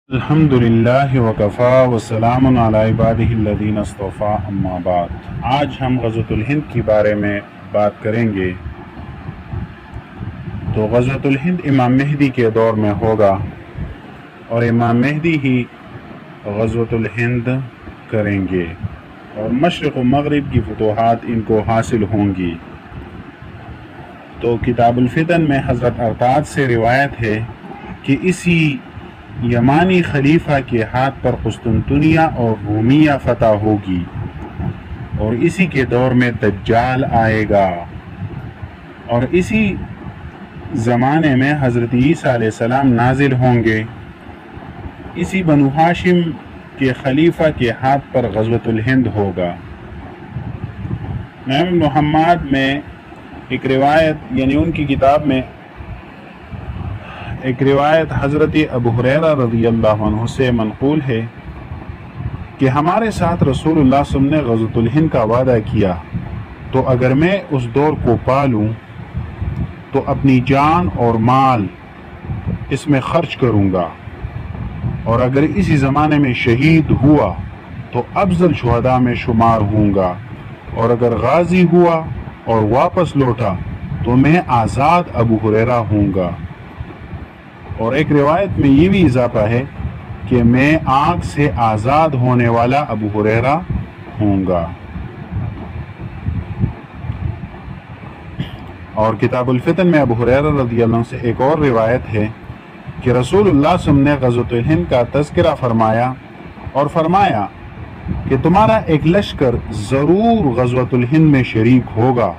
الحمدللہ وکفا وسلام علی عبادہ الذین اصطفیٰ اما بعد۔ آج ہم غزوۃ الہند کے بارے میں بات کریں گے۔ تو غزوۃ الہند امام مہدی کے دور میں ہوگا اور امام مہدی ہی غزوۃ الہند کریں گے اور مشرق و مغرب کی فتوحات ان کو حاصل ہوں گی۔ تو کتاب الفتن میں حضرت ارطاد سے روایت ہے کہ اسی یمانی خلیفہ کے ہاتھ پر قسطنطنیہ اور رومیہ فتح ہوگی اور اسی کے دور میں دجال آئے گا، اور اسی زمانے میں حضرت عیسیٰ علیہ السلام نازل ہوں گے۔ اسی بنو ہاشم کے خلیفہ کے ہاتھ پر غزوۃ الہند ہوگا۔ امام محمد میں ایک روایت یعنی ان کی کتاب میں ایک روایت حضرت ابو ہریرہ رضی اللہ عنہ سے منقول ہے کہ ہمارے ساتھ رسول اللہ صلی اللہ علیہ وسلم نے غزوۃ الہند کا وعدہ کیا، تو اگر میں اس دور کو پالوں تو اپنی جان اور مال اس میں خرچ کروں گا، اور اگر اسی زمانے میں شہید ہوا تو افضل شہداء میں شمار ہوں گا، اور اگر غازی ہوا اور واپس لوٹا تو میں آزاد ابو ہریرہ ہوں گا۔ اور ایک روایت میں یہ بھی اضافہ ہے کہ میں آگ سے آزاد ہونے والا ابو ہریرہ ہوں گا۔ اور کتاب الفتن میں ابو ہریرہ رضی اللہ عنہ سے ایک اور روایت ہے کہ رسول اللہ صلی اللہ علیہ وسلم نے غزوۃ الہند کا تذکرہ فرمایا اور فرمایا کہ تمہارا ایک لشکر ضرور غزوۃ الہند میں شریک ہوگا،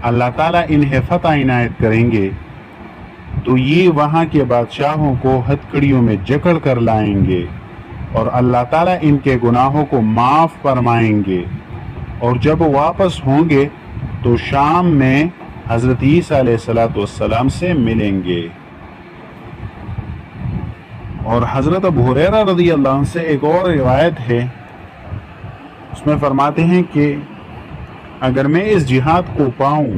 اللہ تعالیٰ انہیں فتح عنایت کریں گے، تو یہ وہاں کے بادشاہوں کو ہتھکڑیوں میں جکڑ کر لائیں گے، اور اللہ تعالیٰ ان کے گناہوں کو معاف فرمائیں گے، اور جب واپس ہوں گے تو شام میں حضرت عیسیٰ علیہ السلام سے ملیں گے۔ اور حضرت ابو ہریرہ رضی اللہ عنہ سے ایک اور روایت ہے، اس میں فرماتے ہیں کہ اگر میں اس جہاد کو پاؤں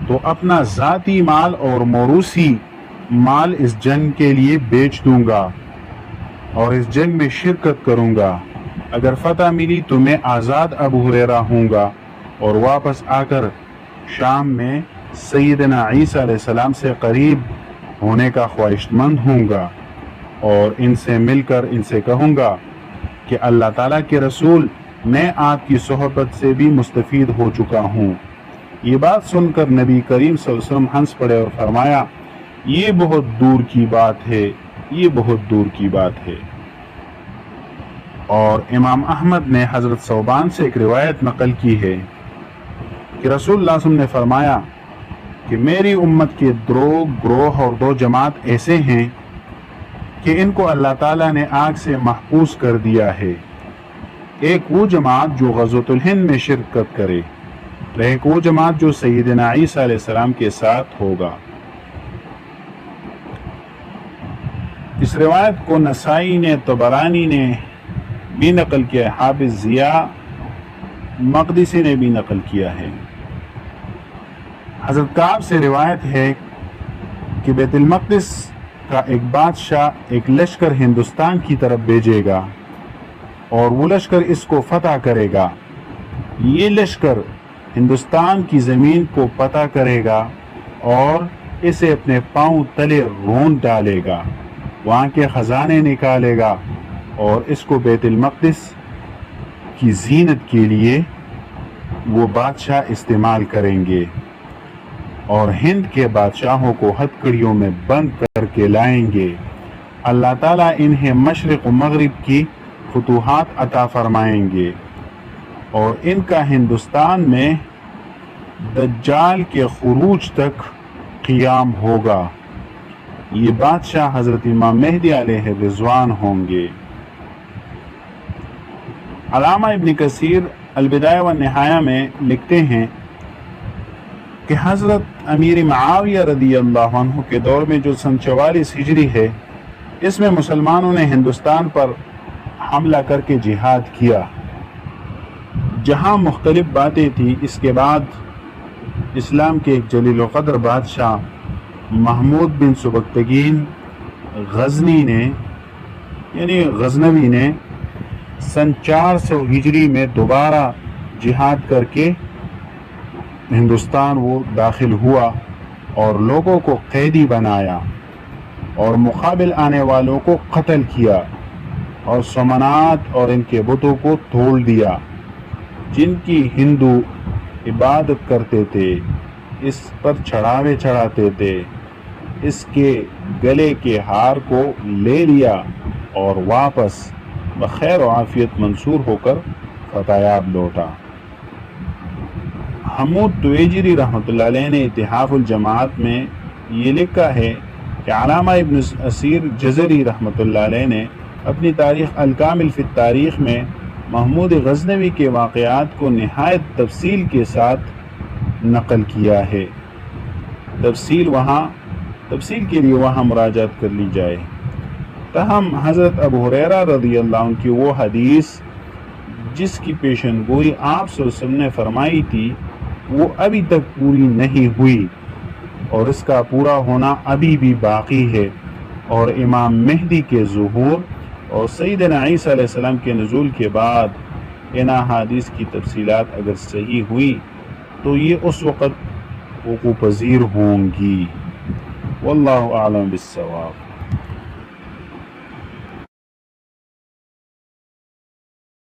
تو اپنا ذاتی مال اور موروثی مال اس جنگ کے لیے بیچ دوں گا اور اس جنگ میں شرکت کروں گا۔ اگر فتح ملی تو میں آزاد ابو ہریرہ ہوں گا اور واپس آ کر شام میں سیدنا عیسیٰ علیہ السلام سے قریب ہونے کا خواہش مند ہوں گا، اور ان سے مل کر ان سے کہوں گا کہ اللہ تعالیٰ کے رسول میں آپ کی صحبت سے بھی مستفید ہو چکا ہوں۔ یہ بات سن کر نبی کریم صلی اللہ علیہ وسلم ہنس پڑے اور فرمایا، یہ بہت دور کی بات ہے، یہ بہت دور کی بات ہے۔ اور امام احمد نے حضرت ثوبان سے ایک روایت نقل کی ہے کہ رسول اللہ صلی اللہ علیہ وسلم نے فرمایا کہ میری امت کے دو گروہ اور دو جماعت ایسے ہیں کہ ان کو اللہ تعالیٰ نے آگ سے محفوظ کر دیا ہے۔ ایک وہ جماعت جو غزوۃ الہند میں شرکت کرے، ایک وہ جماعت جو سیدنا عیسیٰ علیہ السلام کے ساتھ ہوگا۔ اس روایت کو نسائی نے، طبرانی نے بھی نقل کیا ہے، حافظ ضیاء مقدسی نے بھی نقل کیا ہے۔ حضرت کعب سے روایت ہے کہ بیت المقدس کا ایک بادشاہ ایک لشکر ہندوستان کی طرف بھیجے گا اور وہ لشکر اس کو فتح کرے گا۔ یہ لشکر ہندوستان کی زمین کو فتح کرے گا اور اسے اپنے پاؤں تلے رونت ڈالے گا، وہاں کے خزانے نکالے گا اور اس کو بیت المقدس کی زینت کے لیے وہ بادشاہ استعمال کریں گے، اور ہند کے بادشاہوں کو ہتھکڑیوں میں بند کر کے لائیں گے۔ اللہ تعالیٰ انہیں مشرق و مغرب کی فتوحات عطا فرمائیں گے، اور ان کا ہندوستان میں دجال کے خروج تک قیام ہوگا۔ یہ بادشاہ حضرت امام مہدی علیہ رضوان ہوں گے۔ علامہ ابن کثیر البدایہ والنہایہ میں لکھتے ہیں کہ حضرت امیر معاویہ رضی اللہ عنہ کے دور میں جو سن 44 ہجری ہے، اس میں مسلمانوں نے ہندوستان پر حملہ کر کے جہاد کیا۔ جہاں مختلف باتیں تھیں، اس کے بعد اسلام کے ایک جلیل القدر بادشاہ محمود بن سبکتگین غزنی نے یعنی غزنوی نے سن 400 ہجری میں دوبارہ جہاد کر کے ہندوستان وہ داخل ہوا اور لوگوں کو قیدی بنایا اور مقابل آنے والوں کو قتل کیا اور سومنات اور ان کے بتوں کو توڑ دیا جن کی ہندو عبادت کرتے تھے، اس پر چڑھاوے چڑھاتے تھے، اس کے گلے کے ہار کو لے لیا اور واپس بخیر و عافیت منصور ہو کر فتح یاب لوٹا۔ حمود تویجری رحمۃ اللہ علیہ نے اتحاف الجماعت میں یہ لکھا ہے کہ علامہ ابن اسیر جزری رحمۃ اللہ علیہ نے اپنی تاریخ الکامل فی التاریخ میں محمود غزنوی کے واقعات کو نہایت تفصیل کے ساتھ نقل کیا ہے۔ تفصیل کے لیے وہاں مراجعت کر لی جائے۔ تاہم حضرت ابو ہریرہ رضی اللہ عنہ کی وہ حدیث جس کی پیشن گوئی آپ صلی اللہ علیہ وسلم نے فرمائی تھی وہ ابھی تک پوری نہیں ہوئی اور اس کا پورا ہونا ابھی بھی باقی ہے، اور امام مہدی کے ظہور اور سیدنا عیسیٰ علیہ السلام کے نزول کے بعد ان احادیث کی تفصیلات اگر صحیح ہوئی تو یہ اس وقت وقوع پذیر ہوں گی۔ واللہ اعلم بالصواب۔